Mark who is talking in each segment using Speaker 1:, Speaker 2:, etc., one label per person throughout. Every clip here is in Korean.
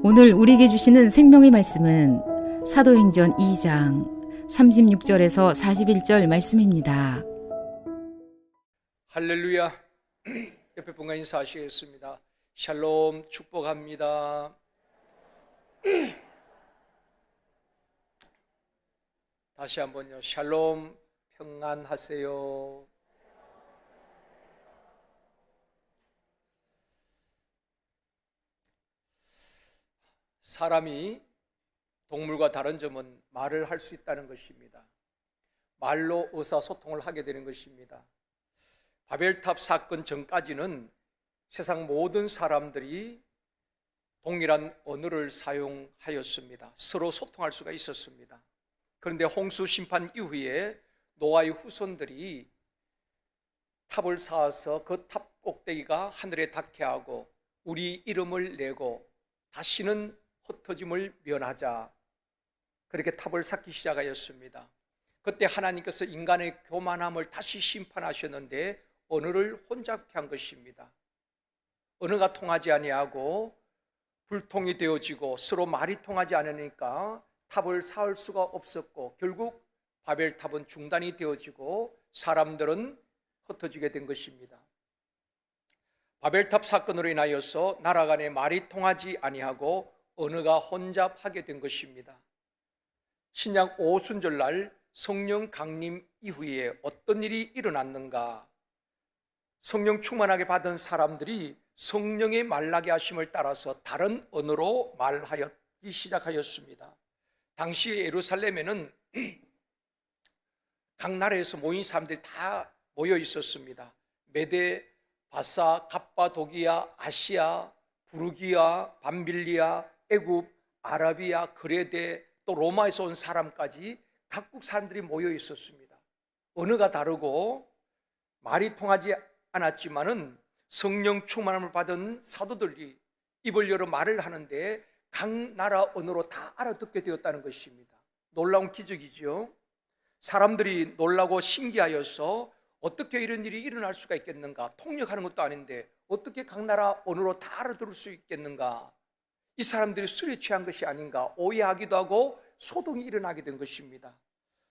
Speaker 1: 오늘 우리에게 주시는 생명의 말씀은 사도행전 2장 36절에서 41절 말씀입니다.
Speaker 2: 할렐루야. 옆에 분과 인사하시겠습니다. 샬롬, 축복합니다. 다시 한번요. 샬롬, 평안하세요. 사람이 동물과 다른 점은 말을 할 수 있다는 것입니다. 말로 의사소통을 하게 되는 것입니다. 바벨탑 사건 전까지는 세상 모든 사람들이 동일한 언어를 사용하였습니다. 서로 소통할 수가 있었습니다. 그런데 홍수 심판 이후에 노아의 후손들이 탑을 쌓아서 그 탑 꼭대기가 하늘에 닿게 하고 우리 이름을 내고 다시는 흩어짐을 면하자, 그렇게 탑을 쌓기 시작하였습니다. 그때 하나님께서 인간의 교만함을 다시 심판하셨는데 언어를 혼잡케 한 것입니다. 언어가 통하지 아니하고 불통이 되어지고 서로 말이 통하지 않으니까 탑을 쌓을 수가 없었고 결국 바벨탑은 중단이 되어지고 사람들은 흩어지게 된 것입니다. 바벨탑 사건으로 인하여서 나라 간의 말이 통하지 아니하고 언어가 혼잡하게 된 것입니다. 신약 오순절날 성령 강림 이후에 어떤 일이 일어났는가? 성령 충만하게 받은 사람들이 성령의 말나게 하심을 따라서 다른 언어로 말하기 시작하였습니다. 당시 예루살렘에는 각 나라에서 모인 사람들이 다 모여 있었습니다. 메데, 바사, 갑바도기아, 아시아, 부르기아, 밤빌리아, 애굽, 아라비아, 그레데, 또 로마에서 온 사람까지 각국 사람들이 모여 있었습니다. 언어가 다르고 말이 통하지 않았지만은 성령 충만함을 받은 사도들이 입을 열어 말을 하는데 각 나라 언어로 다 알아듣게 되었다는 것입니다. 놀라운 기적이지요. 사람들이 놀라고 신기하여서 어떻게 이런 일이 일어날 수가 있겠는가? 통역하는 것도 아닌데 어떻게 각 나라 언어로 다 알아들을 수 있겠는가? 이 사람들이 술에 취한 것이 아닌가 오해하기도 하고 소동이 일어나게 된 것입니다.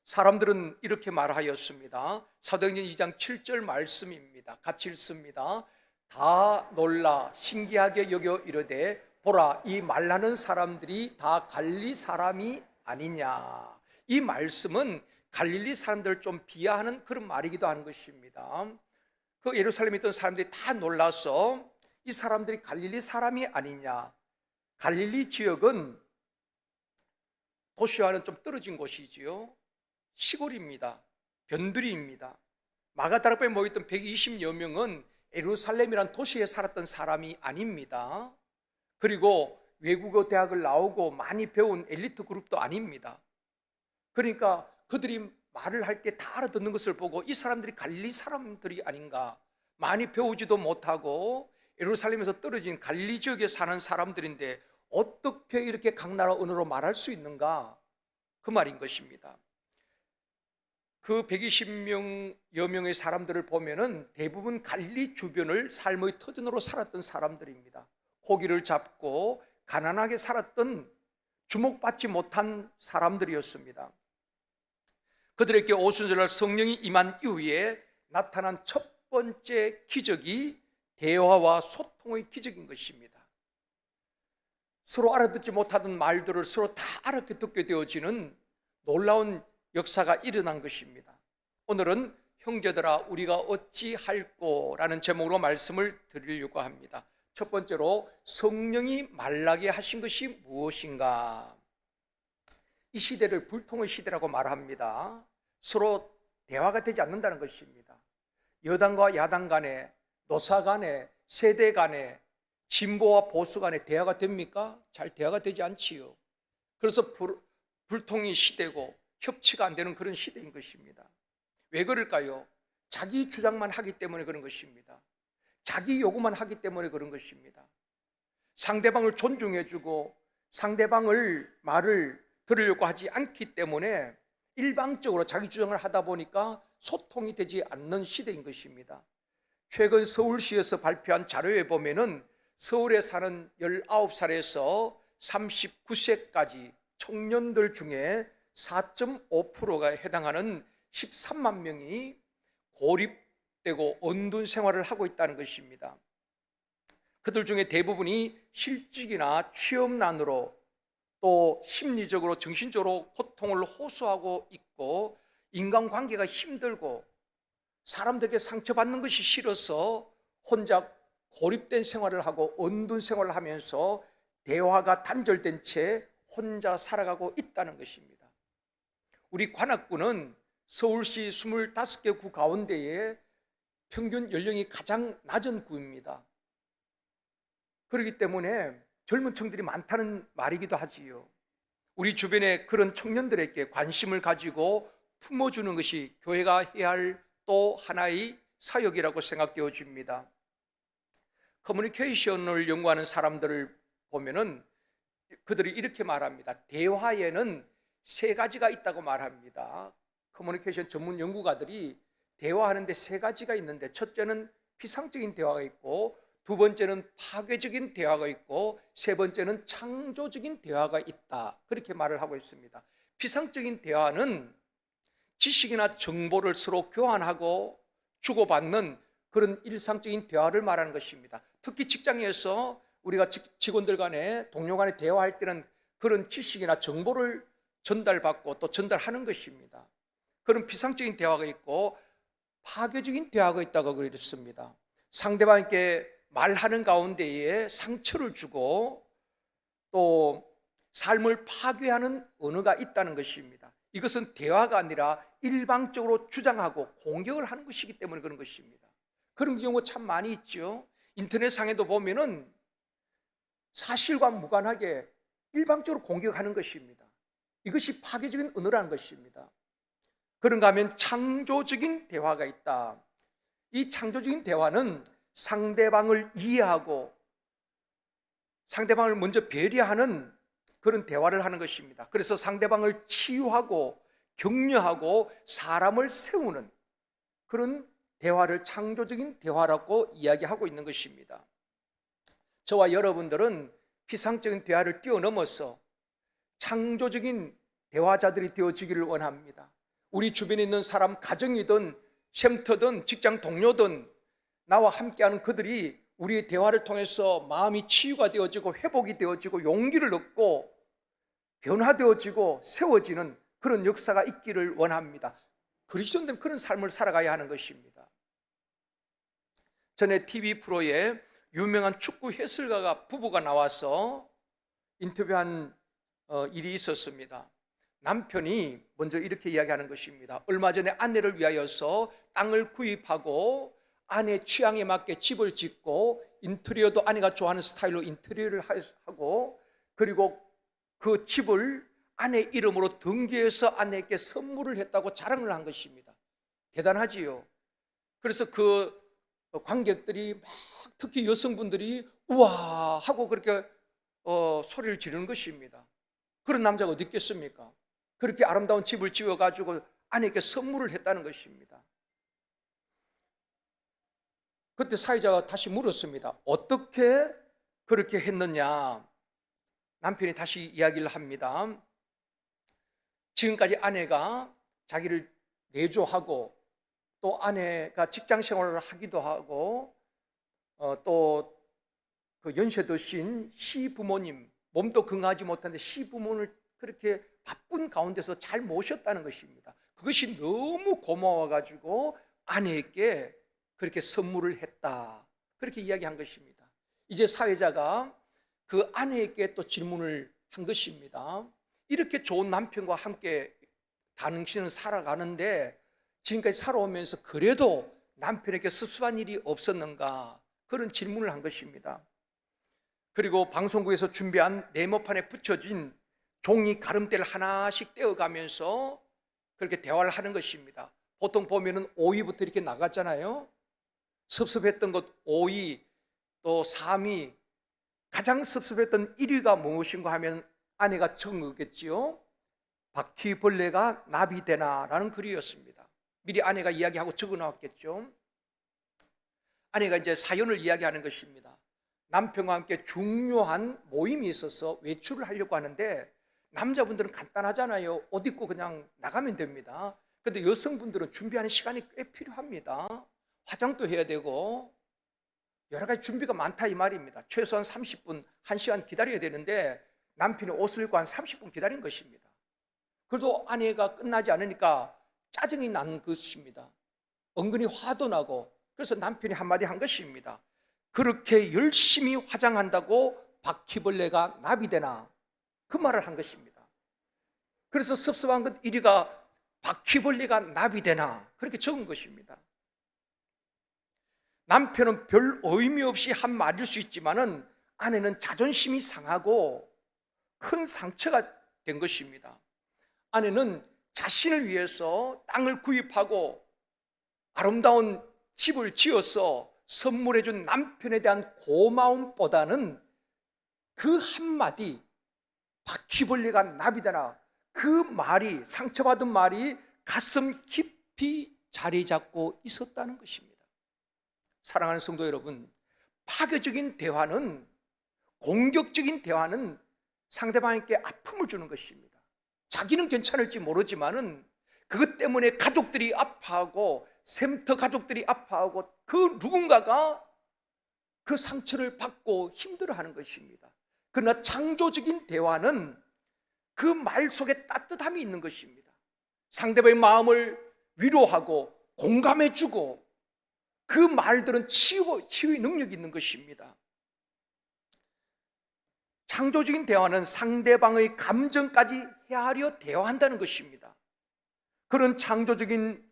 Speaker 2: 사람들은 이렇게 말하였습니다. 사도행전 2장 7절 말씀입니다. 같이 읽습니다. 다 놀라 신기하게 여겨 이르되 보라, 이 말하는 사람들이 다 갈릴리 사람이 아니냐. 이 말씀은 갈릴리 사람들을 좀 비하하는 그런 말이기도 하는 것입니다. 그 예루살렘에 있던 사람들이 다 놀라서 이 사람들이 갈릴리 사람이 아니냐. 갈릴리 지역은 도시와는 좀 떨어진 곳이지요. 시골입니다. 변두리입니다. 마가다락방에 모였던 120여 명은 예루살렘이란 도시에 살았던 사람이 아닙니다. 그리고 외국어 대학을 나오고 많이 배운 엘리트 그룹도 아닙니다. 그러니까 그들이 말을 할 때 다 알아듣는 것을 보고 이 사람들이 갈릴리 사람들이 아닌가, 많이 배우지도 못하고 예루살렘에서 떨어진 갈릴리 지역에 사는 사람들인데 어떻게 이렇게 각 나라 언어로 말할 수 있는가, 그 말인 것입니다. 그 120여 명의 사람들을 보면은 대부분 갈릴리 주변을 삶의 터전으로 살았던 사람들입니다. 고기를 잡고 가난하게 살았던 주목받지 못한 사람들이었습니다. 그들에게 오순절날 성령이 임한 이후에 나타난 첫 번째 기적이 대화와 소통의 기적인 것입니다. 서로 알아듣지 못하던 말들을 서로 다 알아듣게 되어지는 놀라운 역사가 일어난 것입니다. 오늘은 형제들아 우리가 어찌할꼬라는 제목으로 말씀을 드리려고 합니다. 첫 번째로 성령이 말나게 하신 것이 무엇인가? 이 시대를 불통의 시대라고 말합니다. 서로 대화가 되지 않는다는 것입니다. 여당과 야당 간에, 노사 간에, 세대 간에, 진보와 보수 간에 대화가 됩니까? 잘 대화가 되지 않지요. 그래서 불통의 시대고 협치가 안 되는 그런 시대인 것입니다. 왜 그럴까요? 자기 주장만 하기 때문에 그런 것입니다. 자기 요구만 하기 때문에 그런 것입니다. 상대방을 존중해주고 상대방을 말을 들으려고 하지 않기 때문에 일방적으로 자기 주장을 하다 보니까 소통이 되지 않는 시대인 것입니다. 최근 서울시에서 발표한 자료에 보면은 서울에 사는 19살에서 39세까지 청년들 중에 4.5%가 해당하는 13만 명이 고립되고 언둔 생활을 하고 있다는 것입니다. 그들 중에 대부분이 실직이나 취업난으로 또 심리적으로 정신적으로 고통을 호소하고 있고 인간관계가 힘들고 사람들에게 상처받는 것이 싫어서 혼자 고립된 생활을 하고 언둔 생활을 하면서 대화가 단절된 채 혼자 살아가고 있다는 것입니다. 우리 관악구는 서울시 25개 구 가운데에 평균 연령이 가장 낮은 구입니다. 그렇기 때문에 젊은 층들이 많다는 말이기도 하지요. 우리 주변에 그런 청년들에게 관심을 가지고 품어주는 것이 교회가 해야 할 또 하나의 사역이라고 생각되어집니다. 커뮤니케이션을 연구하는 사람들을 보면은 그들이 이렇게 말합니다. 대화에는 세 가지가 있다고 말합니다. 커뮤니케이션 전문 연구가들이 대화하는데 세 가지가 있는데, 첫째는 피상적인 대화가 있고, 두 번째는 파괴적인 대화가 있고, 세 번째는 창조적인 대화가 있다, 그렇게 말을 하고 있습니다. 피상적인 대화는 지식이나 정보를 서로 교환하고 주고받는 그런 일상적인 대화를 말하는 것입니다. 특히 직장에서 우리가 직원들 간에, 동료 간에 대화할 때는 그런 지식이나 정보를 전달받고 또 전달하는 것입니다. 그런 피상적인 대화가 있고 파괴적인 대화가 있다고 그랬습니다. 상대방에게 말하는 가운데에 상처를 주고 또 삶을 파괴하는 언어가 있다는 것입니다. 이것은 대화가 아니라 일방적으로 주장하고 공격을 하는 것이기 때문에 그런 것입니다. 그런 경우가 참 많이 있죠. 인터넷상에도 보면은 사실과 무관하게 일방적으로 공격하는 것입니다. 이것이 파괴적인 언어라는 것입니다. 그런가 하면 창조적인 대화가 있다. 이 창조적인 대화는 상대방을 이해하고 상대방을 먼저 배려하는 그런 대화를 하는 것입니다. 그래서 상대방을 치유하고 격려하고 사람을 세우는 그런 대화를 창조적인 대화라고 이야기하고 있는 것입니다. 저와 여러분들은 피상적인 대화를 뛰어넘어서 창조적인 대화자들이 되어지기를 원합니다. 우리 주변에 있는 사람, 가정이든 쉼터든 직장 동료든 나와 함께하는 그들이 우리의 대화를 통해서 마음이 치유가 되어지고 회복이 되어지고 용기를 얻고 변화되어지고 세워지는 그런 역사가 있기를 원합니다. 그리스도인들은 그런 삶을 살아가야 하는 것입니다. 전에 TV 프로에 유명한 축구 해설가가 부부가 나와서 인터뷰한 일이 있었습니다. 남편이 먼저 이렇게 이야기하는 것입니다. 얼마 전에 아내를 위하여서 땅을 구입하고 아내 취향에 맞게 집을 짓고 인테리어도 아내가 좋아하는 스타일로 인테리어를 하고, 그리고 그 집을 아내 이름으로 등기해서 아내에게 선물을 했다고 자랑을 한 것입니다. 대단하지요. 그래서 그 관객들이 막, 특히 여성분들이 우와 하고 그렇게 소리를 지르는 것입니다. 그런 남자가 어디 있겠습니까? 그렇게 아름다운 집을 지어가지고 아내에게 선물을 했다는 것입니다. 그때 사회자가 다시 물었습니다. 어떻게 그렇게 했느냐? 남편이 다시 이야기를 합니다. 지금까지 아내가 자기를 내조하고 또 아내가 직장 생활을 하기도 하고 또 그 연세 드신 시부모님, 몸도 건강하지 못한데 시부모를 그렇게 바쁜 가운데서 잘 모셨다는 것입니다. 그것이 너무 고마워가지고 아내에게 그렇게 선물을 했다, 그렇게 이야기한 것입니다. 이제 사회자가 그 아내에게 또 질문을 한 것입니다. 이렇게 좋은 남편과 함께 당신은 살아가는데 지금까지 살아오면서 그래도 남편에게 섭섭한 일이 없었는가, 그런 질문을 한 것입니다. 그리고 방송국에서 준비한 네모판에 붙여진 종이 가름대를 하나씩 떼어가면서 그렇게 대화를 하는 것입니다. 보통 보면은 5위부터 이렇게 나가잖아요. 섭섭했던 것 5위, 또 3위, 가장 섭섭했던 1위가 무엇인가 하면 아내가 적었겠지요. 바퀴벌레가 나비되나 라는 글이었습니다. 미리 아내가 이야기하고 적어 나왔겠죠. 아내가 이제 사연을 이야기하는 것입니다. 남편과 함께 중요한 모임이 있어서 외출을 하려고 하는데 남자분들은 간단하잖아요. 옷 입고 그냥 나가면 됩니다. 그런데 여성분들은 준비하는 시간이 꽤 필요합니다. 화장도 해야 되고 여러 가지 준비가 많다 이 말입니다. 최소한 30분, 1시간 기다려야 되는데 남편이 옷을 입고 한 30분 기다린 것입니다. 그래도 아내가 끝나지 않으니까 짜증이 난 것입니다. 은근히 화도 나고, 그래서 남편이 한마디 한 것입니다. 그렇게 열심히 화장한다고 바퀴벌레가 나비되나? 그 말을 한 것입니다. 그래서 섭섭한 것 1위가 바퀴벌레가 나비되나? 그렇게 적은 것입니다. 남편은 별 의미 없이 한 말일 수 있지만은 아내는 자존심이 상하고 큰 상처가 된 것입니다. 아내는 자신을 위해서 땅을 구입하고 아름다운 집을 지어서 선물해 준 남편에 대한 고마움보다는 그 한마디 바퀴벌레가 나비되나, 그 말이, 상처받은 말이 가슴 깊이 자리 잡고 있었다는 것입니다. 사랑하는 성도 여러분, 파괴적인 대화는, 공격적인 대화는 상대방에게 아픔을 주는 것입니다. 자기는 괜찮을지 모르지만은 그것 때문에 가족들이 아파하고 샘터 가족들이 아파하고 그 누군가가 그 상처를 받고 힘들어하는 것입니다. 그러나 창조적인 대화는 그 말 속에 따뜻함이 있는 것입니다. 상대방의 마음을 위로하고 공감해주고 그 말들은 치유의 능력이 있는 것입니다. 창조적인 대화는 상대방의 감정까지 헤아려 대화한다는 것입니다. 그런 창조적인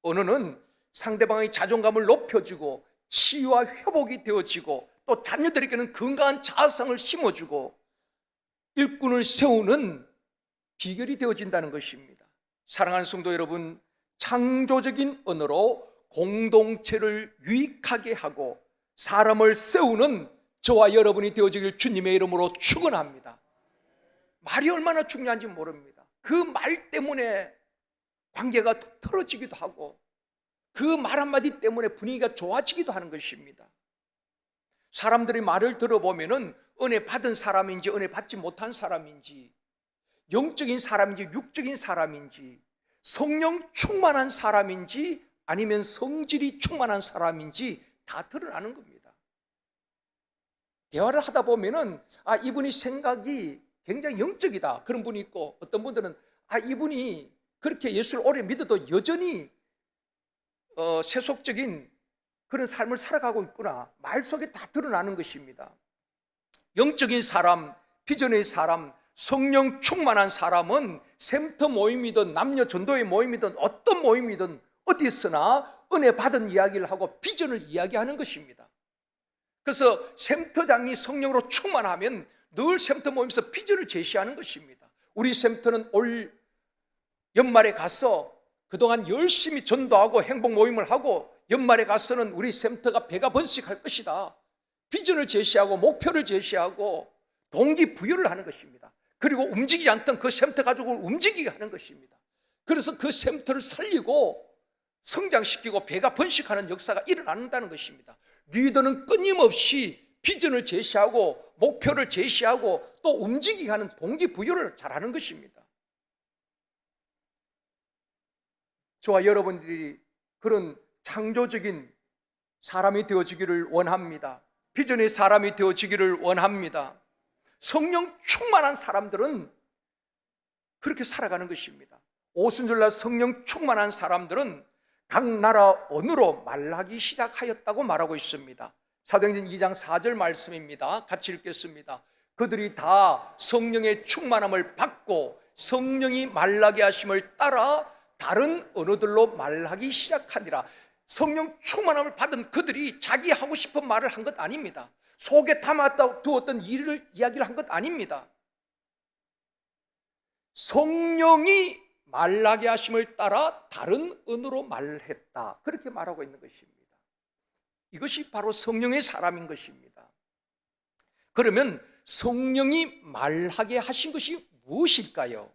Speaker 2: 언어는 상대방의 자존감을 높여주고 치유와 회복이 되어지고 또 자녀들에게는 건강한 자아성을 심어주고 일꾼을 세우는 비결이 되어진다는 것입니다. 사랑하는 성도 여러분, 창조적인 언어로 공동체를 유익하게 하고 사람을 세우는 저와 여러분이 되어지길 주님의 이름으로 축원합니다. 말이 얼마나 중요한지 모릅니다. 그 말 때문에 관계가 틀어지기도 하고 그 말 한마디 때문에 분위기가 좋아지기도 하는 것입니다. 사람들이 말을 들어보면은 은혜 받은 사람인지 은혜 받지 못한 사람인지, 영적인 사람인지 육적인 사람인지, 성령 충만한 사람인지 아니면 성질이 충만한 사람인지 다 드러나는 겁니다. 대화를 하다 보면은 이분이 생각이 굉장히 영적이다, 그런 분이 있고, 어떤 분들은 이분이 그렇게 예수를 오래 믿어도 여전히 세속적인 그런 삶을 살아가고 있구나, 말 속에 다 드러나는 것입니다. 영적인 사람, 비전의 사람, 성령 충만한 사람은 샘터 모임이든 남녀 전도의 모임이든 어떤 모임이든 어디서나 은혜 받은 이야기를 하고 비전을 이야기하는 것입니다. 그래서 샘터장이 성령으로 충만하면 늘 샘터 모임에서 비전을 제시하는 것입니다. 우리 샘터는 올 연말에 가서 그동안 열심히 전도하고 행복 모임을 하고 연말에 가서는 우리 샘터가 배가 번식할 것이다, 비전을 제시하고 목표를 제시하고 동기부여를 하는 것입니다. 그리고 움직이지 않던 그 샘터 가족을 움직이게 하는 것입니다. 그래서 그 샘터를 살리고 성장시키고 배가 번식하는 역사가 일어난다는 것입니다. 리더는 끊임없이 비전을 제시하고 목표를 제시하고 또 움직이게 하는 동기부여를 잘하는 것입니다. 저와 여러분들이 그런 창조적인 사람이 되어지기를 원합니다. 비전의 사람이 되어지기를 원합니다. 성령 충만한 사람들은 그렇게 살아가는 것입니다. 오순절날 성령 충만한 사람들은 각 나라 언어로 말하기 시작하였다고 말하고 있습니다. 사도행전 2장 4절 말씀입니다. 같이 읽겠습니다. 그들이 다 성령의 충만함을 받고 성령이 말하게 하심을 따라 다른 언어들로 말하기 시작하니라. 성령 충만함을 받은 그들이 자기 하고 싶은 말을 한 것 아닙니다. 속에 담았다 두었던 이야기를 한 것 아닙니다. 성령이 말하게 하심을 따라 다른 언어로 말했다, 그렇게 말하고 있는 것입니다. 이것이 바로 성령의 사람인 것입니다. 그러면 성령이 말하게 하신 것이 무엇일까요?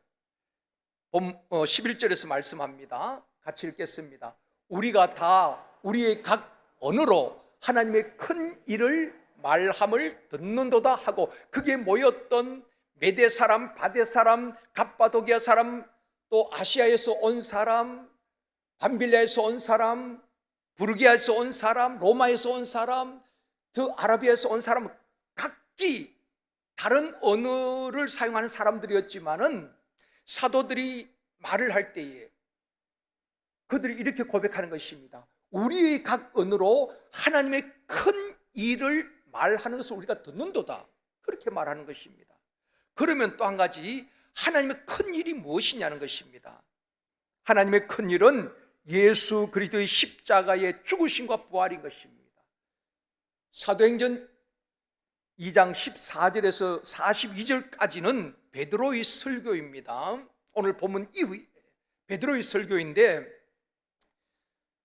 Speaker 2: 11절에서 말씀합니다. 같이 읽겠습니다. 우리가 다 우리의 각 언어로 하나님의 큰 일을 말함을 듣는도다 하고, 그게 모였던 메대 사람, 바데 사람, 갑바도기아 사람, 또 아시아에서 온 사람, 밤빌리아에서 온 사람, 부르기아에서 온 사람, 로마에서 온 사람, 더 아라비아에서 온 사람, 각기 다른 언어를 사용하는 사람들이었지만은 사도들이 말을 할 때에 그들이 이렇게 고백하는 것입니다. 우리의 각 언어로 하나님의 큰 일을 말하는 것을 우리가 듣는도다, 그렇게 말하는 것입니다. 그러면 또 한 가지, 하나님의 큰 일이 무엇이냐는 것입니다. 하나님의 큰 일은 예수 그리스도의 십자가의 죽으심과 부활인 것입니다. 사도행전 2장 14절에서 42절까지는 베드로의 설교입니다. 오늘 본문 이후에 베드로의 설교인데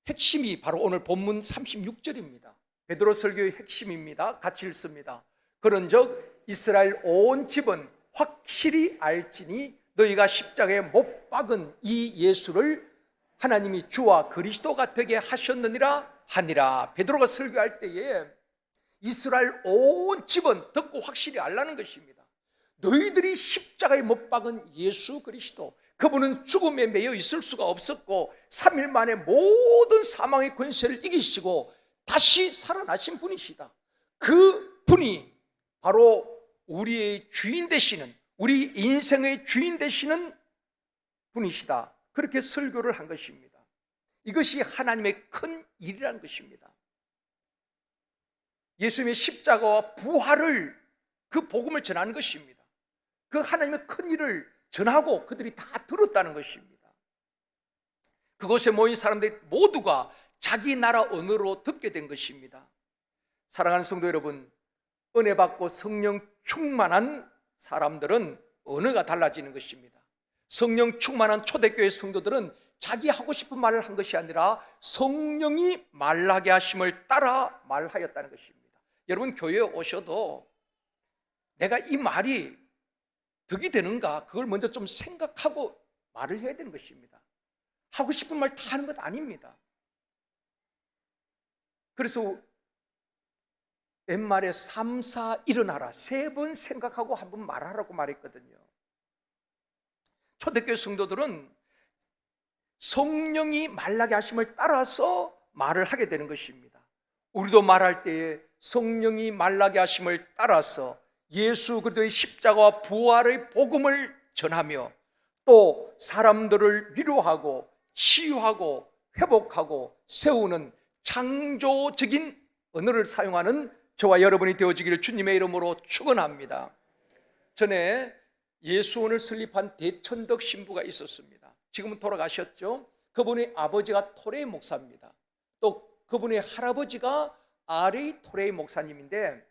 Speaker 2: 핵심이 바로 오늘 본문 36절입니다. 베드로 설교의 핵심입니다. 같이 읽습니다. 그런즉 이스라엘 온 집은 확실히 알지니 너희가 십자가에 못 박은 이 예수를 하나님이 주와 그리스도가 되게 하셨느니라 하니라. 베드로가 설교할 때에 이스라엘 온 집은 듣고 확실히 알라는 것입니다. 너희들이 십자가에 못 박은 예수 그리스도, 그분은 죽음에 매여 있을 수가 없었고 3일 만에 모든 사망의 권세를 이기시고 다시 살아나신 분이시다. 그 분이 바로 우리의 주인 되시는, 우리 인생의 주인 되시는 분이시다. 그렇게 설교를 한 것입니다. 이것이 하나님의 큰 일이라는 것입니다. 예수님의 십자가와 부활을, 그 복음을 전하는 것입니다. 그 하나님의 큰 일을 전하고 그들이 다 들었다는 것입니다. 그곳에 모인 사람들 모두가 자기 나라 언어로 듣게 된 것입니다. 사랑하는 성도 여러분, 은혜 받고 성령 충만한 사람들은 언어가 달라지는 것입니다. 성령 충만한 초대교회 성도들은 자기 하고 싶은 말을 한 것이 아니라 성령이 말하게 하심을 따라 말하였다는 것입니다. 여러분, 교회에 오셔도 내가 이 말이 덕이 되는가, 그걸 먼저 좀 생각하고 말을 해야 되는 것입니다. 하고 싶은 말 다 하는 것 아닙니다. 그래서 옛말에 3, 4 일어나라, 3번 생각하고 한 번 말하라고 말했거든요. 초대교회 성도들은 성령이 말하게 하심을 따라서 말을 하게 되는 것입니다. 우리도 말할 때에 성령이 말하게 하심을 따라서 예수 그리스도의 십자가와 부활의 복음을 전하며 또 사람들을 위로하고 치유하고 회복하고 세우는 창조적인 언어를 사용하는 저와 여러분이 되어지기를 주님의 이름으로 축원합니다. 전에 예수원을 설립한 대천덕 신부가 있었습니다. 지금은 돌아가셨죠. 그분의 아버지가 토레이 목사입니다. 또 그분의 할아버지가 아레이 토레이 목사님인데,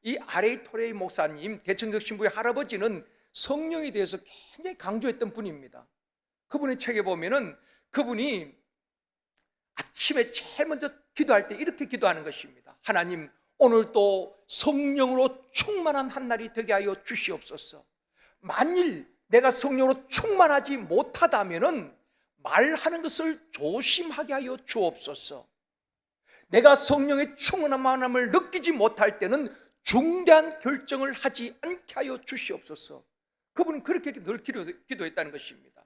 Speaker 2: 이 아레이 토레이 목사님, 대천덕 신부의 할아버지는 성령에 대해서 굉장히 강조했던 분입니다. 그분의 책에 보면은 그분이 아침에 제일 먼저 기도할 때 이렇게 기도하는 것입니다. 하나님, 오늘도 성령으로 충만한 한 날이 되게 하여 주시옵소서. 만일 내가 성령으로 충만하지 못하다면은 말하는 것을 조심하게 하여 주옵소서. 내가 성령의 충만함을 느끼지 못할 때는 중대한 결정을 하지 않게 하여 주시옵소서. 그분은 그렇게 늘 기도했다는 것입니다.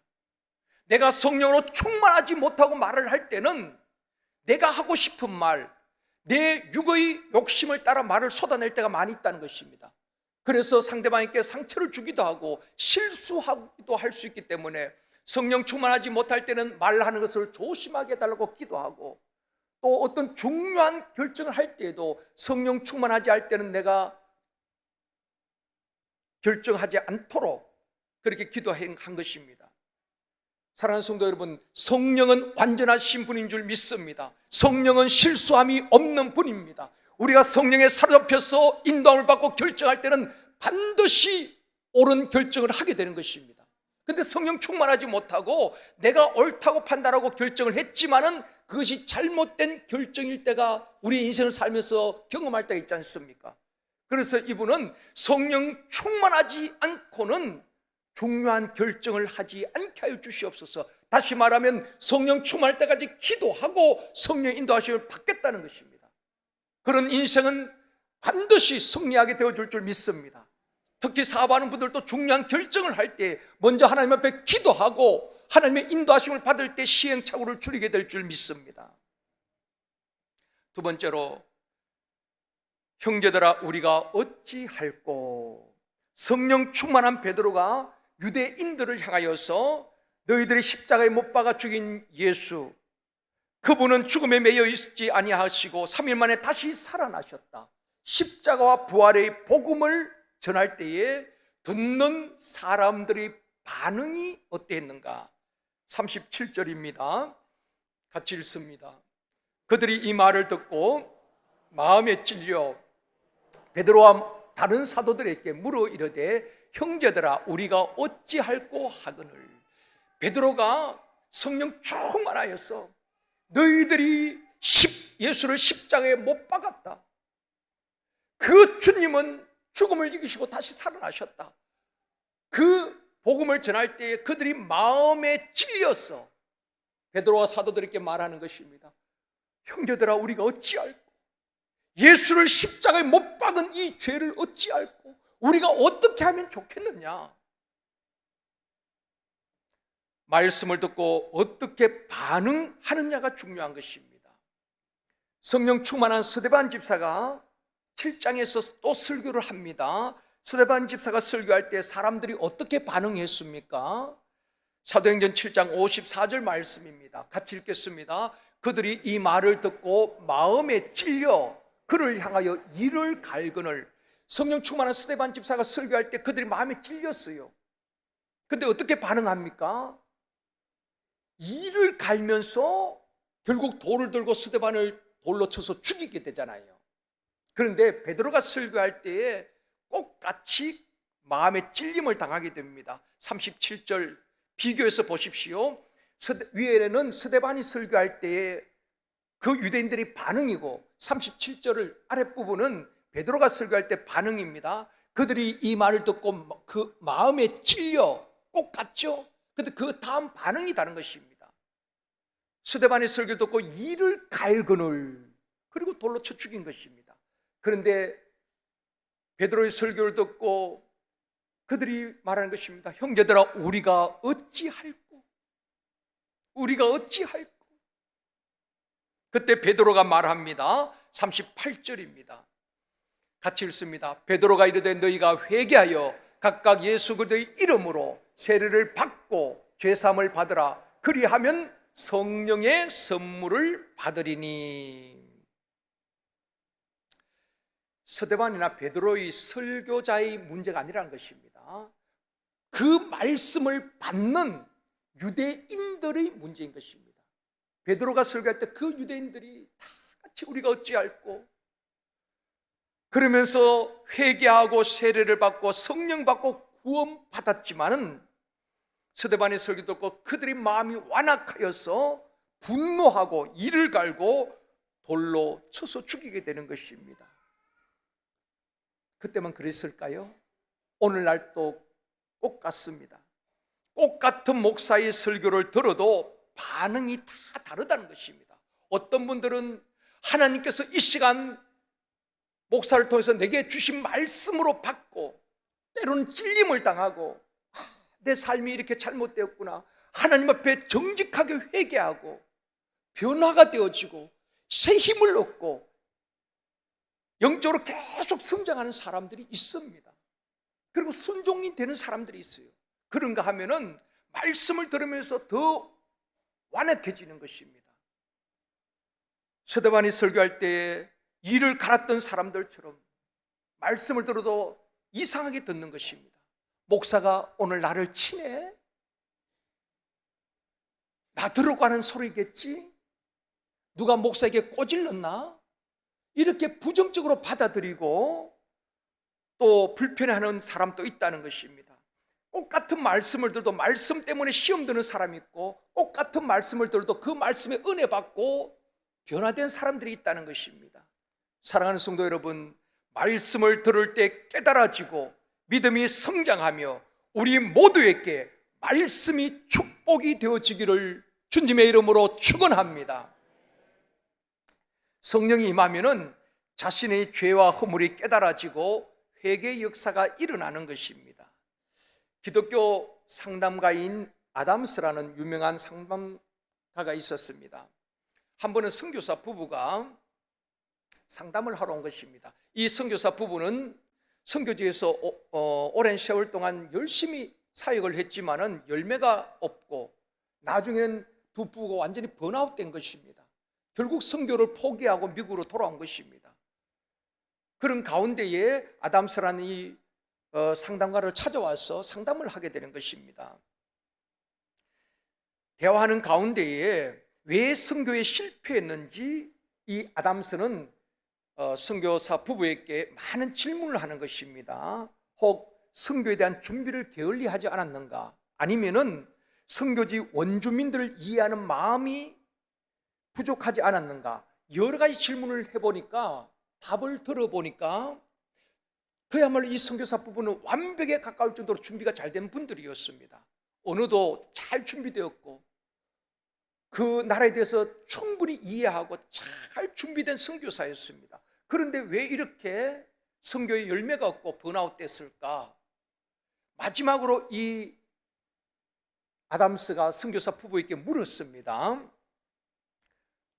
Speaker 2: 내가 성령으로 충만하지 못하고 말을 할 때는 내가 하고 싶은 말, 내 육의 욕심을 따라 말을 쏟아낼 때가 많이 있다는 것입니다. 그래서 상대방에게 상처를 주기도 하고 실수하기도 할 수 있기 때문에 성령 충만하지 못할 때는 말하는 것을 조심하게 해달라고 기도하고, 또 어떤 중요한 결정을 할 때에도 성령 충만하지 할 때는 내가 결정하지 않도록 그렇게 기도한 것입니다. 사랑하는 성도 여러분, 성령은 완전하신 분인 줄 믿습니다. 성령은 실수함이 없는 분입니다. 우리가 성령에 사로잡혀서 인도함을 받고 결정할 때는 반드시 옳은 결정을 하게 되는 것입니다. 그런데 성령 충만하지 못하고 내가 옳다고 판단하고 결정을 했지만은 그것이 잘못된 결정일 때가 우리 인생을 살면서 경험할 때가 있지 않습니까? 그래서 이분은 성령 충만하지 않고는 중요한 결정을 하지 않게 하여 주시옵소서. 다시 말하면 성령 충만할 때까지 기도하고 성령 인도하심을 받겠다는 것입니다. 그런 인생은 반드시 승리하게 되어줄 줄 믿습니다. 특히 사업하는 분들도 중요한 결정을 할 때 먼저 하나님 앞에 기도하고 하나님의 인도하심을 받을 때 시행착오를 줄이게 될 줄 믿습니다. 두 번째로, 형제들아 우리가 어찌할꼬. 성령 충만한 베드로가 유대인들을 향하여서 너희들이 십자가에 못 박아 죽인 예수, 그분은 죽음에 매여 있지 아니하시고 3일 만에 다시 살아나셨다, 십자가와 부활의 복음을 전할 때에 듣는 사람들의 반응이 어땠는가? 37절입니다. 같이 읽습니다. 그들이 이 말을 듣고 마음에 찔려 베드로와 다른 사도들에게 물어 이르되 형제들아 우리가 어찌할꼬 하거늘. 베드로가 성령 충만하여서 너희들이 예수를 십자가에 못 박았다, 그 주님은 죽음을 이기시고 다시 살아나셨다, 그 복음을 전할 때에 그들이 마음에 찔려서 베드로와 사도들에게 말하는 것입니다. 형제들아 우리가 어찌할꼬, 예수를 십자가에 못 박은 이 죄를 어찌할꼬, 우리가 어떻게 하면 좋겠느냐. 말씀을 듣고 어떻게 반응하느냐가 중요한 것입니다. 성령 충만한 스데반 집사가 7장에서 또 설교를 합니다. 스데반 집사가 설교할 때 사람들이 어떻게 반응했습니까? 사도행전 7장 54절 말씀입니다. 같이 읽겠습니다. 그들이 이 말을 듣고 마음에 찔려 그를 향하여 이를 갈거늘. 성령 충만한 스데반 집사가 설교할 때 그들이 마음에 찔렸어요. 근데 어떻게 반응합니까? 이를 갈면서 결국 돌을 들고 스데반을 돌로 쳐서 죽이게 되잖아요. 그런데 베드로가 설교할 때에 꼭 같이 마음에 찔림을 당하게 됩니다. 37절 비교해서 보십시오. 위에는 스데반이 설교할 때에 그 유대인들이 반응이고 37절을 아랫부분은 베드로가 설교할 때 반응입니다. 그들이 이 말을 듣고 그 마음에 찔려, 꼭 같죠? 근데 그 다음 반응이 다른 것입니다. 스데반의 설교를 듣고 이를 갈거늘, 그리고 돌로 쳐 죽인 것입니다. 그런데 베드로의 설교를 듣고 그들이 말하는 것입니다. 형제들아 우리가 어찌할꼬, 우리가 어찌할꼬. 그때 베드로가 말합니다. 38절입니다. 같이 읽습니다. 베드로가 이르되 너희가 회개하여 각각 예수 그리스도의 이름으로 세례를 받고 죄사함을 받으라. 그리하면 성령의 선물을 받으리니. 스데반이나 베드로의 설교자의 문제가 아니라는 것입니다. 그 말씀을 받는 유대인들의 문제인 것입니다. 베드로가 설교할 때 그 유대인들이 다 같이 우리가 어찌할꼬 그러면서 회개하고 세례를 받고 성령 받고 구원 받았지만은 스데반의 설교 듣고 그들의 마음이 완악하여서 분노하고 이를 갈고 돌로 쳐서 죽이게 되는 것입니다. 그때만 그랬을까요? 오늘날도 꼭 같습니다. 꼭 같은 목사의 설교를 들어도 반응이 다 다르다는 것입니다. 어떤 분들은 하나님께서 이 시간 목사를 통해서 내게 주신 말씀으로 받고 때로는 찔림을 당하고 내 삶이 이렇게 잘못되었구나, 하나님 앞에 정직하게 회개하고 변화가 되어지고 새 힘을 얻고 영적으로 계속 성장하는 사람들이 있습니다. 그리고 순종이 되는 사람들이 있어요. 그런가 하면은 말씀을 들으면서 더 완악해지는 것입니다. 스데반이 설교할 때에 이를 갈았던 사람들처럼 말씀을 들어도 이상하게 듣는 것입니다. 목사가 오늘 나를 치네? 나 들으라고 하는 소리겠지? 누가 목사에게 꼬질렀나? 이렇게 부정적으로 받아들이고 또 불편해하는 사람도 있다는 것입니다. 꼭 같은 말씀을 들어도 말씀 때문에 시험 드는 사람이 있고, 꼭 같은 말씀을 들어도 그 말씀에 은혜 받고 변화된 사람들이 있다는 것입니다. 사랑하는 성도 여러분, 말씀을 들을 때 깨달아지고 믿음이 성장하며 우리 모두에게 말씀이 축복이 되어지기를 주님의 이름으로 축원합니다. 성령이 임하면은 자신의 죄와 허물이 깨달아지고 회개의 역사가 일어나는 것입니다. 기독교 상담가인 아담스라는 유명한 상담가가 있었습니다. 한 번은 선교사 부부가 상담을 하러 온 것입니다. 이 선교사 부부는 선교지에서 오랜 세월 동안 열심히 사역을 했지만은 열매가 없고 나중에는 두 부부가 완전히 번아웃된 것입니다. 결국 선교를 포기하고 미국으로 돌아온 것입니다. 그런 가운데에 아담스라는 이 상담가를 찾아와서 상담을 하게 되는 것입니다. 대화하는 가운데에 왜 선교에 실패했는지 이 아담스는 선교사 부부에게 많은 질문을 하는 것입니다. 혹 선교에 대한 준비를 게을리하지 않았는가, 아니면은 선교지 원주민들을 이해하는 마음이 부족하지 않았는가, 여러 가지 질문을 해보니까, 답을 들어보니까 그야말로 이 선교사 부부는 완벽에 가까울 정도로 준비가 잘 된 분들이었습니다. 언어도 잘 준비되었고 그 나라에 대해서 충분히 이해하고 잘 준비된 선교사였습니다. 그런데 왜 이렇게 선교의 열매가 없고 번아웃 됐을까? 마지막으로 이 아담스가 선교사 부부에게 물었습니다.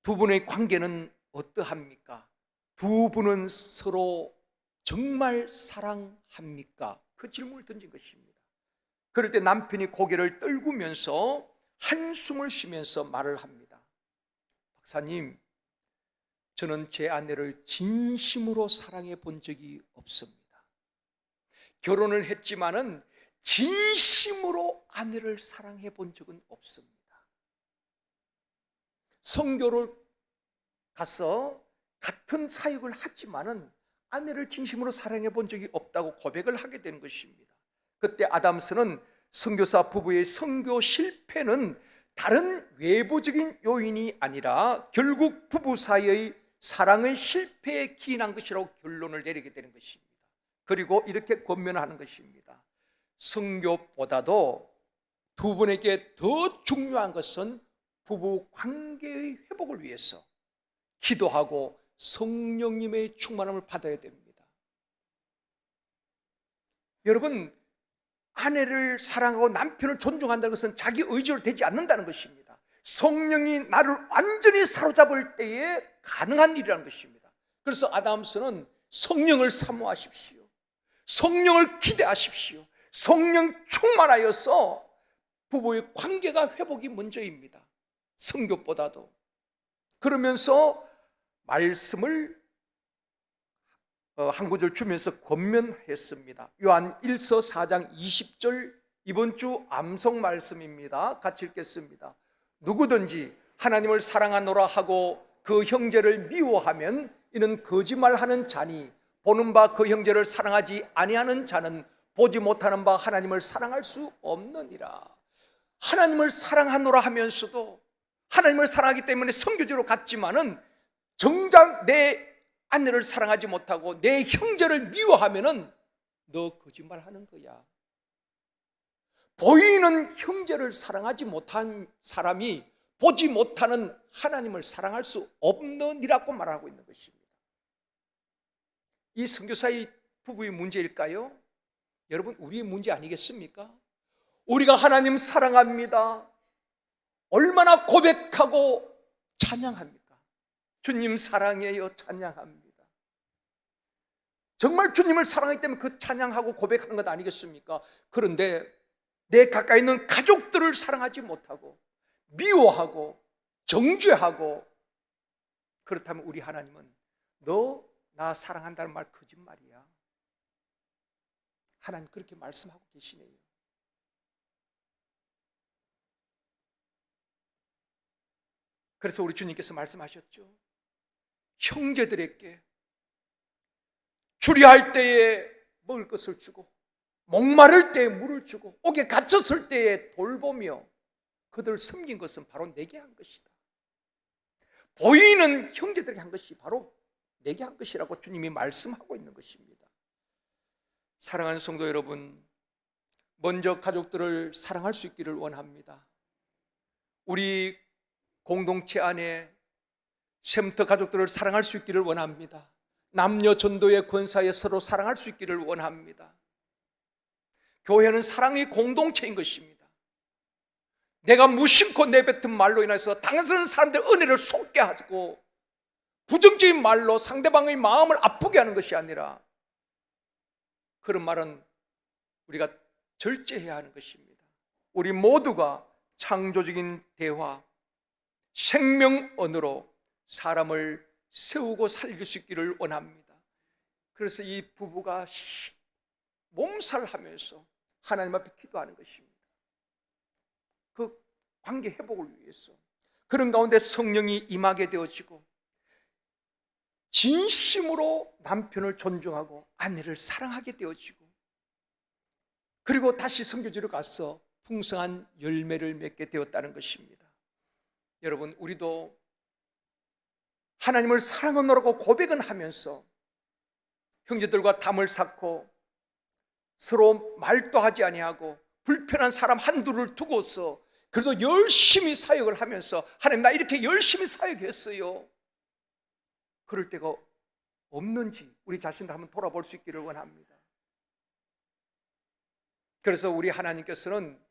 Speaker 2: 두 분의 관계는 어떠합니까? 두 분은 서로 정말 사랑합니까? 그 질문을 던진 것입니다. 그럴 때 남편이 고개를 떨구면서 한숨을 쉬면서 말을 합니다. 박사님, 저는 제 아내를 진심으로 사랑해 본 적이 없습니다. 결혼을 했지만은 진심으로 아내를 사랑해 본 적은 없습니다. 선교를 가서 같은 사역을 하지만은 아내를 진심으로 사랑해 본 적이 없다고 고백을 하게 된 것입니다. 그때 아담스는 선교사 부부의 선교 실패는 다른 외부적인 요인이 아니라 결국 부부 사이의 사랑의 실패에 기인한 것이라고 결론을 내리게 되는 것입니다. 그리고 이렇게 권면하는 것입니다. 선교보다도 두 분에게 더 중요한 것은 부부 관계의 회복을 위해서 기도하고 성령님의 충만함을 받아야 됩니다. 여러분, 아내를 사랑하고 남편을 존중한다는 것은 자기 의지로 되지 않는다는 것입니다. 성령이 나를 완전히 사로잡을 때에 가능한 일이라는 것입니다. 그래서 아담스는 성령을 사모하십시오. 성령을 기대하십시오. 성령 충만하여서 부부의 관계가 회복이 먼저입니다. 선교보다도. 그러면서 말씀을 한 구절 주면서 권면했습니다. 요한 1서 4장 20절, 이번 주 암송 말씀입니다. 같이 읽겠습니다. 누구든지 하나님을 사랑하노라 하고 그 형제를 미워하면 이는 거짓말하는 자니 보는 바 그 형제를 사랑하지 아니하는 자는 보지 못하는 바 하나님을 사랑할 수 없느니라. 하나님을 사랑하노라 하면서도 하나님을 사랑하기 때문에 선교지로 갔지만은 정작 내 아내를 사랑하지 못하고 내 형제를 미워하면은 너 거짓말하는 거야. 보이는 형제를 사랑하지 못한 사람이 보지 못하는 하나님을 사랑할 수 없느니라고 말하고 있는 것입니다. 이 선교사의 부부의 문제일까요? 여러분, 우리의 문제 아니겠습니까? 우리가 하나님 사랑합니다. 얼마나 고백하고 찬양합니까? 주님 사랑해요, 찬양합니다. 정말 주님을 사랑하기 때문에 그 찬양하고 고백하는 것 아니겠습니까? 그런데 내 가까이 있는 가족들을 사랑하지 못하고 미워하고 정죄하고, 그렇다면 우리 하나님은 너 나 사랑한다는 말 거짓말이야. 하나님 그렇게 말씀하고 계시네요. 그래서 우리 주님께서 말씀하셨죠. 형제들에게 주리할 때에 먹을 것을 주고 목마를 때에 물을 주고 옥에 갇혔을 때에 돌보며 그들을 섬긴 것은 바로 내게 한 것이다. 보이는 형제들에게 한 것이 바로 내게 한 것이라고 주님이 말씀하고 있는 것입니다. 사랑하는 성도 여러분, 먼저 가족들을 사랑할 수 있기를 원합니다. 우리 공동체 안에 샘터 가족들을 사랑할 수 있기를 원합니다. 남녀 전도의 권사에 서로 사랑할 수 있기를 원합니다. 교회는 사랑의 공동체인 것입니다. 내가 무심코 내뱉은 말로 인해서 당하는 사람들의 은혜를 속게 하고 부정적인 말로 상대방의 마음을 아프게 하는 것이 아니라 그런 말은 우리가 절제해야 하는 것입니다. 우리 모두가 창조적인 대화, 생명 언어로 사람을 세우고 살릴 수 있기를 원합니다. 그래서 이 부부가 몸살하면서 하나님 앞에 기도하는 것입니다. 그 관계 회복을 위해서. 그런 가운데 성령이 임하게 되어지고 진심으로 남편을 존중하고 아내를 사랑하게 되어지고 그리고 다시 선교지로 가서 풍성한 열매를 맺게 되었다는 것입니다. 여러분, 우리도 하나님을 사랑하노라고 고백은 하면서 형제들과 담을 쌓고 서로 말도 하지 아니하고 불편한 사람 한두를 두고서 그래도 열심히 사역을 하면서 하나님 나 이렇게 열심히 사역했어요, 그럴 때가 없는지 우리 자신도 한번 돌아볼 수 있기를 원합니다. 그래서 우리 하나님께서는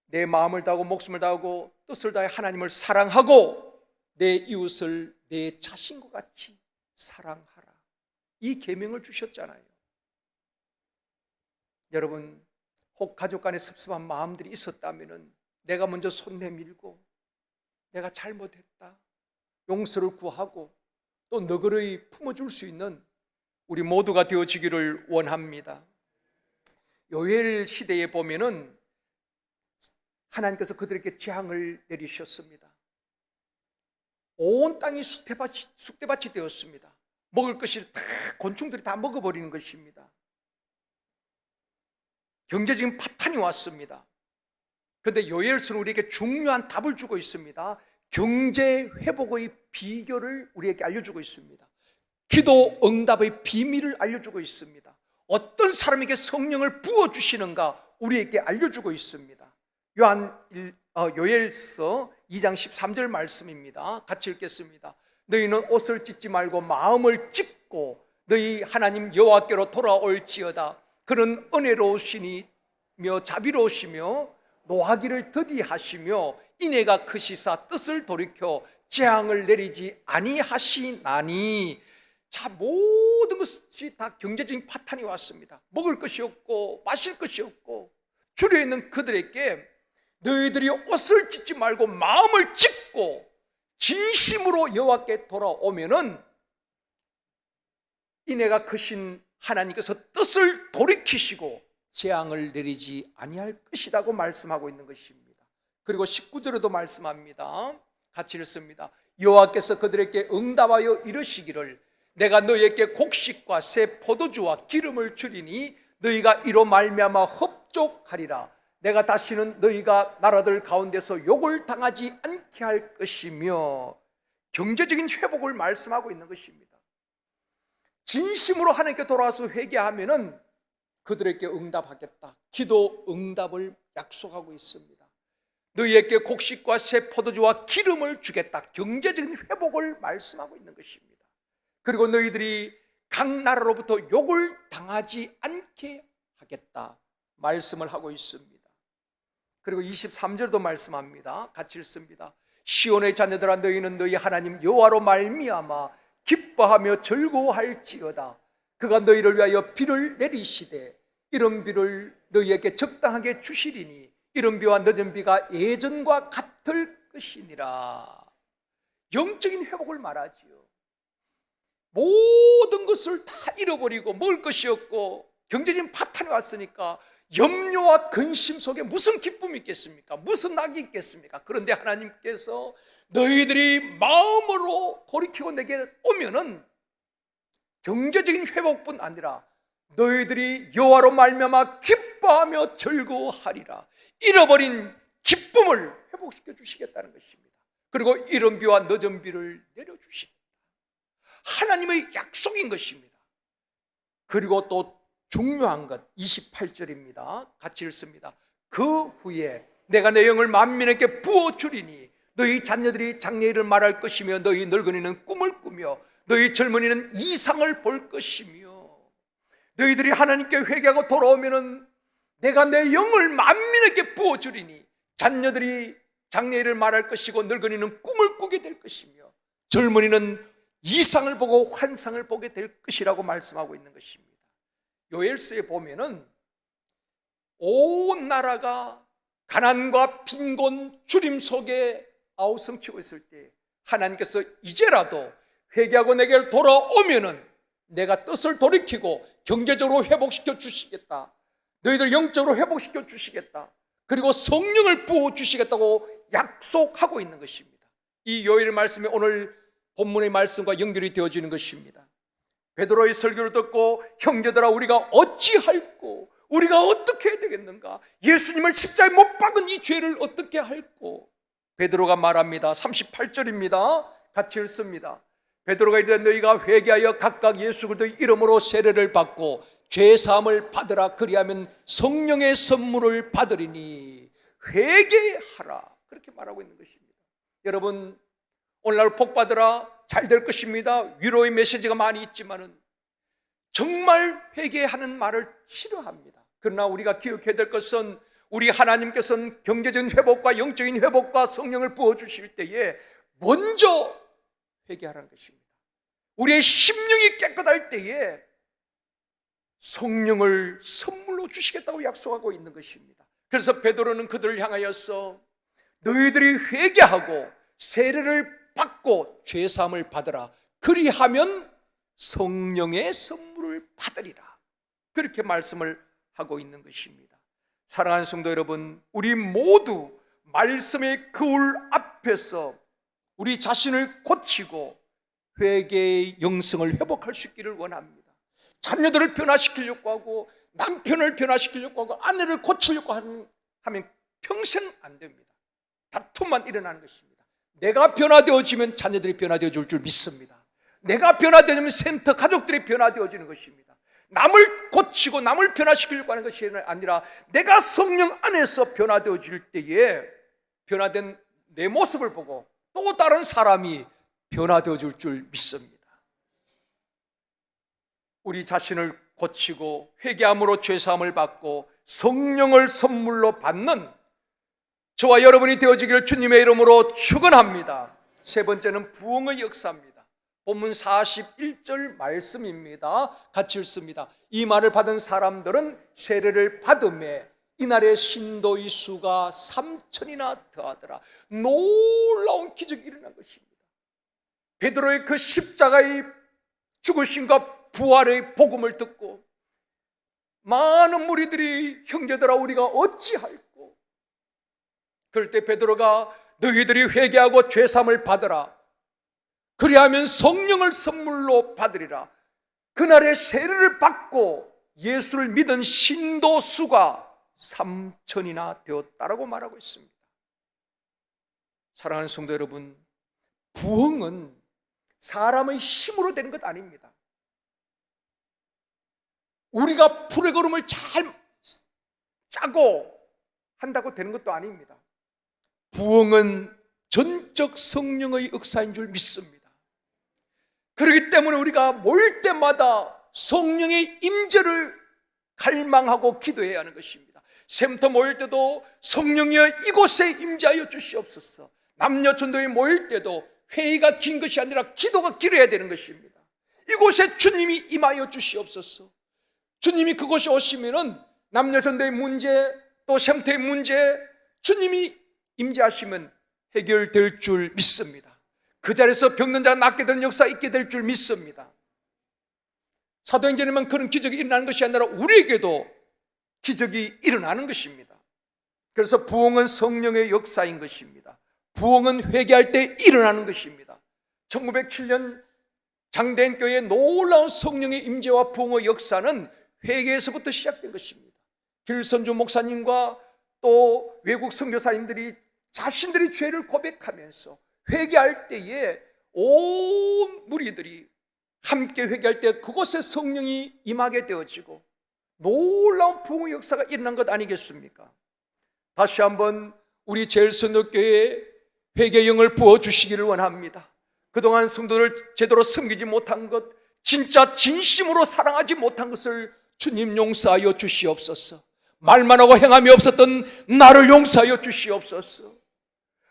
Speaker 2: 내 마음을 다하고 목숨을 다하고 뜻을 다해 하나님을 사랑하고 내 이웃을 내 자신과 같이 사랑하라, 이 계명을 주셨잖아요. 여러분, 혹 가족 간에 섭섭한 마음들이 있었다면 내가 먼저 손 내밀고 내가 잘못했다 용서를 구하고 또 너그러이 품어줄 수 있는 우리 모두가 되어지기를 원합니다. 요엘 시대에 보면은 하나님께서 그들에게 재앙을 내리셨습니다. 온 땅이 쑥대밭이 되었습니다. 먹을 것이 다 곤충들이 다 먹어버리는 것입니다. 경제적인 파탄이 왔습니다. 그런데 요엘서는 우리에게 중요한 답을 주고 있습니다. 경제 회복의 비결을 우리에게 알려주고 있습니다. 기도 응답의 비밀을 알려주고 있습니다. 어떤 사람에게 성령을 부어주시는가 우리에게 알려주고 있습니다. 요엘서 2장 13절 말씀입니다. 같이 읽겠습니다. 너희는 옷을 찢지 말고 마음을 찢고 너희 하나님 여호와께로 돌아올지어다. 그는 은혜로우시며 자비로우시며 노하기를 더디하시며 인애가 크시사 뜻을 돌이켜 재앙을 내리지 아니하시나니. 자, 모든 것이 다 경제적인 파탄이 왔습니다. 먹을 것이 없고 마실 것이 없고 주류에 있는 그들에게 너희들이 옷을 찢지 말고 마음을 찢고 진심으로 여호와께 돌아오면은 인애가 크신 하나님께서 뜻을 돌이키시고 재앙을 내리지 아니할 것이라고 말씀하고 있는 것입니다. 그리고 19절에도 말씀합니다. 같이 읽습니다. 여호와께서 그들에게 응답하여 이르시기를 내가 너희에게 곡식과 새 포도주와 기름을 주리니 너희가 이로 말미암아 흡족하리라. 내가 다시는 너희가 나라들 가운데서 욕을 당하지 않게 할 것이며, 경제적인 회복을 말씀하고 있는 것입니다. 진심으로 하나님께 돌아와서 회개하면은 그들에게 응답하겠다. 기도 응답을 약속하고 있습니다. 너희에게 곡식과 새 포도주와 기름을 주겠다. 경제적인 회복을 말씀하고 있는 것입니다. 그리고 너희들이 각 나라로부터 욕을 당하지 않게 하겠다 말씀을 하고 있습니다. 그리고 23절도 말씀합니다. 같이 읽습니다. 시온의 자녀들아 너희는 너희 하나님 여호와로 말미암아 기뻐하며 즐거워할지어다. 그가 너희를 위하여 비를 내리시되 이른 비를 너희에게 적당하게 주시리니 이른 비와 늦은 비가 예전과 같을 것이니라. 영적인 회복을 말하지요. 모든 것을 다 잃어버리고 먹을 것이 없고 경제적인 파탄이 왔으니까 염려와 근심 속에 무슨 기쁨이 있겠습니까? 무슨 낙이 있겠습니까? 그런데 하나님께서 너희들이 마음으로 돌이키고 내게 오면은 경제적인 회복뿐 아니라 너희들이 여호와로 말미암아 기뻐하며 즐거워하리라. 잃어버린 기쁨을 회복시켜 주시겠다는 것입니다. 그리고 이른 비와 늦은 비를 내려주시겠다. 하나님의 약속인 것입니다. 그리고 또 중요한 것 28절입니다. 같이 읽습니다. 그 후에 내가 내 영을 만민에게 부어주리니 너희 자녀들이 장래일을 말할 것이며 너희 늙은이는 꿈을 꾸며 너희 젊은이는 이상을 볼 것이며 너희들이 하나님께 회개하고 돌아오면은 내가 내 영을 만민에게 부어주리니 자녀들이 장래일을 말할 것이고 늙은이는 꿈을 꾸게 될 것이며 젊은이는 이상을 보고 환상을 보게 될 것이라고 말씀하고 있는 것입니다. 요엘서에 보면은 온 나라가 가난과 빈곤 주림 속에 아우성치고 있을 때 하나님께서 이제라도 회개하고 내게 돌아오면은 내가 뜻을 돌이키고 경제적으로 회복시켜 주시겠다, 너희들 영적으로 회복시켜 주시겠다, 그리고 성령을 부어주시겠다고 약속하고 있는 것입니다. 이 요일 말씀이 오늘 본문의 말씀과 연결이 되어지는 것입니다. 베드로의 설교를 듣고 형제들아 우리가 어찌할꼬, 우리가 어떻게 해야 되겠는가, 예수님을 십자가에 못 박은 이 죄를 어떻게 할꼬. 베드로가 말합니다. 38절입니다. 같이 읽습니다. 베드로가 이르되 너희가 회개하여 각각 예수 그리스도의 이름으로 세례를 받고 죄사함을 받으라. 그리하면 성령의 선물을 받으리니 회개하라. 그렇게 말하고 있는 것입니다. 여러분, 오늘날 복 받으라, 잘 될 것입니다, 위로의 메시지가 많이 있지만은 정말 회개하는 말을 싫어합니다. 그러나 우리가 기억해야 될 것은 우리 하나님께서는 경제적인 회복과 영적인 회복과 성령을 부어주실 때에 먼저 회개하라는 것입니다. 우리의 심령이 깨끗할 때에 성령을 선물로 주시겠다고 약속하고 있는 것입니다. 그래서 베드로는 그들을 향하여서 너희들이 회개하고 세례를 받고 죄사함을 받으라. 그리하면 성령의 선물을 받으리라. 그렇게 말씀을 하고 있는 것입니다. 사랑하는 성도 여러분, 우리 모두 말씀의 거울 앞에서 우리 자신을 고치고 회개의 영성을 회복할 수 있기를 원합니다. 자녀들을 변화시키려고 하고 남편을 변화시키려고 하고 아내를 고치려고 하면 평생 안 됩니다. 다툼만 일어나는 것입니다. 내가 변화되어지면 자녀들이 변화되어질 줄 믿습니다. 내가 변화되면 센터 가족들이 변화되어지는 것입니다. 남을 고치고 남을 변화시키려고 하는 것이 아니라 내가 성령 안에서 변화되어질 때에 변화된 내 모습을 보고 또 다른 사람이 변화되어질 줄 믿습니다. 우리 자신을 고치고 회개함으로 죄사함을 받고 성령을 선물로 받는 저와 여러분이 되어지기를 주님의 이름으로 축원합니다. 세 번째는 부흥의 역사입니다. 본문 41절 말씀입니다. 같이 읽습니다. 이 말을 받은 사람들은 세례를 받음에 이날의 신도의 수가 3,000이나 더하더라. 놀라운 기적이 일어난 것입니다. 베드로의 그 십자가의 죽으심과 부활의 복음을 듣고 많은 무리들이 형제들아 우리가 어찌할꼬. 그럴 때 베드로가 너희들이 회개하고 죄사함을 받으라. 그리하면 성령을 선물로 받으리라. 그날의 세례를 받고 예수를 믿은 신도 수가 3,000이나 되었다라고 말하고 있습니다. 사랑하는 성도 여러분, 부흥은 사람의 힘으로 되는 것 아닙니다. 우리가 프로그램을 잘 짜고 한다고 되는 것도 아닙니다. 부흥은 전적 성령의 역사인 줄 믿습니다. 그렇기 때문에 우리가 모일 때마다 성령의 임재를 갈망하고 기도해야 하는 것입니다. 샘터 모일 때도 성령이여 이곳에 임재하여 주시옵소서. 남녀 전도회 모일 때도 회의가 긴 것이 아니라 기도가 길어야 되는 것입니다. 이곳에 주님이 임하여 주시옵소서. 주님이 그곳에 오시면은 남녀 전도의 문제 또 샘터의 문제 주님이 임재하시면 해결될 줄 믿습니다. 그 자리에서 병든 자가 낫게 되는 역사 있게 될 줄 믿습니다. 사도행전에만 그런 기적이 일어나는 것이 아니라 우리에게도 기적이 일어나는 것입니다. 그래서 부흥은 성령의 역사인 것입니다. 부흥은 회개할 때 일어나는 것입니다. 1907년 장대인 교회의 놀라운 성령의 임재와 부흥의 역사는 회개에서부터 시작된 것입니다. 길선주 목사님과 또 외국 선교사님들이 자신들이 죄를 고백하면서 회개할 때에 온 무리들이 함께 회개할 때 그곳에 성령이 임하게 되어지고 놀라운 부흥의 역사가 일어난 것 아니겠습니까? 다시 한번 우리 제일선교회에 회개의 영을 부어주시기를 원합니다. 그동안 성도를 제대로 섬기지 못한 것, 진짜 진심으로 사랑하지 못한 것을 주님 용서하여 주시옵소서. 말만 하고 행함이 없었던 나를 용서하여 주시옵소서.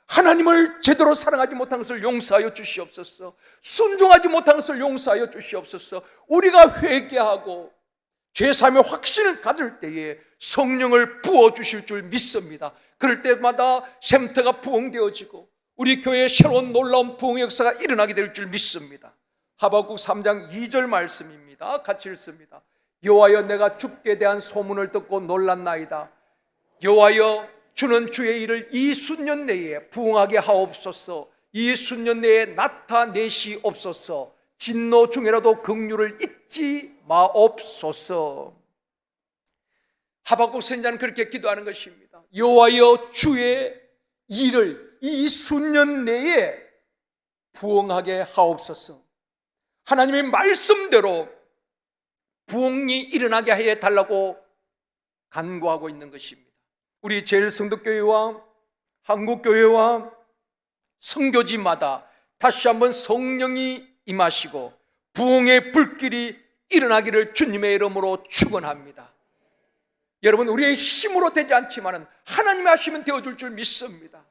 Speaker 2: 하나님을 제대로 사랑하지 못한 것을 용서하여 주시옵소서. 순종하지 못한 것을 용서하여 주시옵소서. 우리가 회개하고 죄사함의 확신을 가질 때에 성령을 부어주실 줄 믿습니다. 그럴 때마다 샘터가 부흥되어지고 우리 교회에 새로운 놀라운 부흥의 역사가 일어나게 될 줄 믿습니다. 하박국 3장 2절 말씀입니다. 같이 읽습니다. 여호와여, 내가 주께 대한 소문을 듣고 놀랐나이다. 여호와여, 주는 주의 일을 이 순년 내에 부응하게 하옵소서. 이 순년 내에 나타내시옵소서. 진노 중에라도 긍휼을 잊지 마옵소서. 하박국 선지자는 그렇게 기도하는 것입니다. 여호와여, 주의 일을 이 순년 내에 부응하게 하옵소서. 하나님의 말씀대로 부흥이 일어나게 해 달라고 간구하고 있는 것입니다. 우리 제일성도교회와 한국교회와 선교지마다 다시 한번 성령이 임하시고 부흥의 불길이 일어나기를 주님의 이름으로 축원합니다. 여러분, 우리의 힘으로 되지 않지만 하나님이 하시면 되어줄 줄 믿습니다.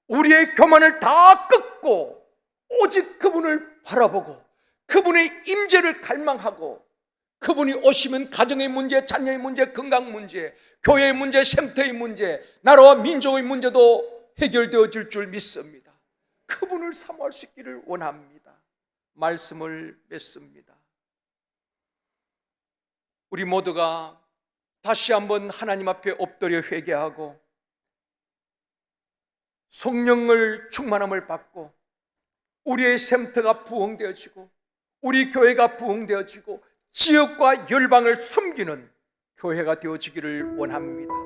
Speaker 2: 우리의 교만을 다 꺾고 오직 그분을 바라보고 그분의 임재를 갈망하고 그분이 오시면 가정의 문제, 자녀의 문제, 건강 문제, 교회의 문제, 샘터의 문제, 나라와 민족의 문제도 해결되어질 줄 믿습니다. 그분을 사모할 수 있기를 원합니다. 말씀을 맺습니다. 우리 모두가 다시 한번 하나님 앞에 엎드려 회개하고 성령을 충만함을 받고 우리의 샘터가 부흥되어지고 우리 교회가 부흥되어지고 지역과 열방을 섬기는 교회가 되어지기를 원합니다.